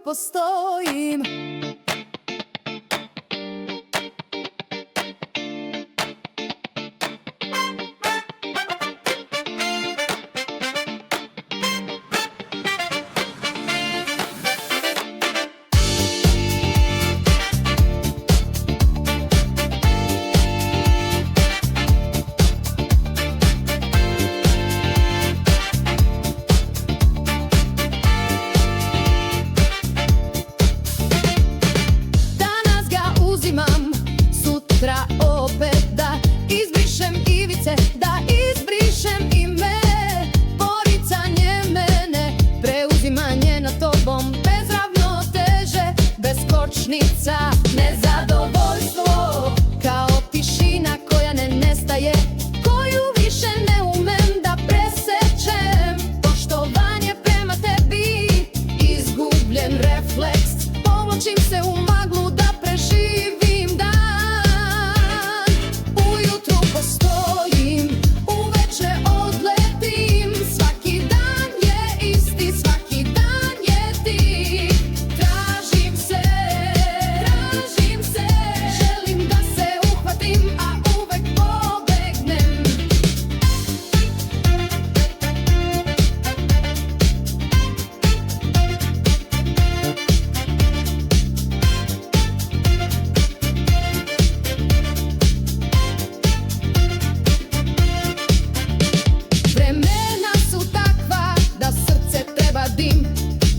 postojim. Sutra opet da izbrišem ivice, da izbrišem ime. Poricanje mene, preuzimanje nad tobom, bez ravnoteže, bez kočnica. Nezadovoljstvo kao tišina koja ne nestaje, koju više ne umem da presečem. Poštovanje prema tebi, izgubljen refleks, povlačim se u maglu da preživim.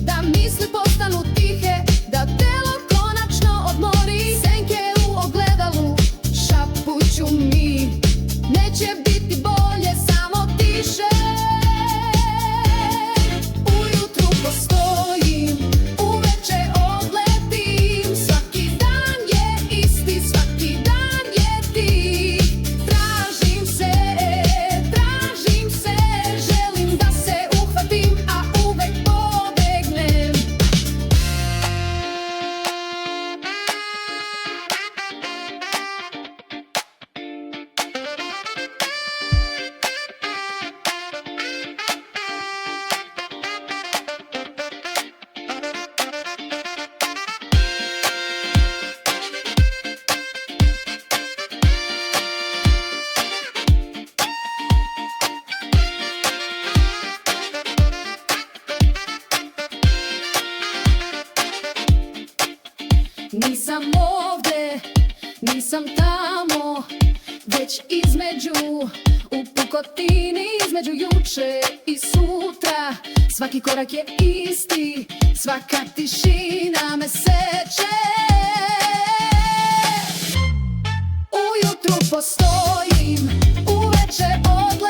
Da misli postanu tihe, da telo konačno odmori. Senke u ogledalu šapuću mi, neće biti bolje, samo tiše. Ujutru postojim, uveče odletim. Svaki dan je isti, svaki dan je ti. Tražim se, želim da se uhvatim, a uvek pobegnem. Nisam ovde, nisam tamo, već između, u pukotini između juče i sutra. Svaki korak je isti, svaka tišina me seče. Ujutru postojim, uveče odletim.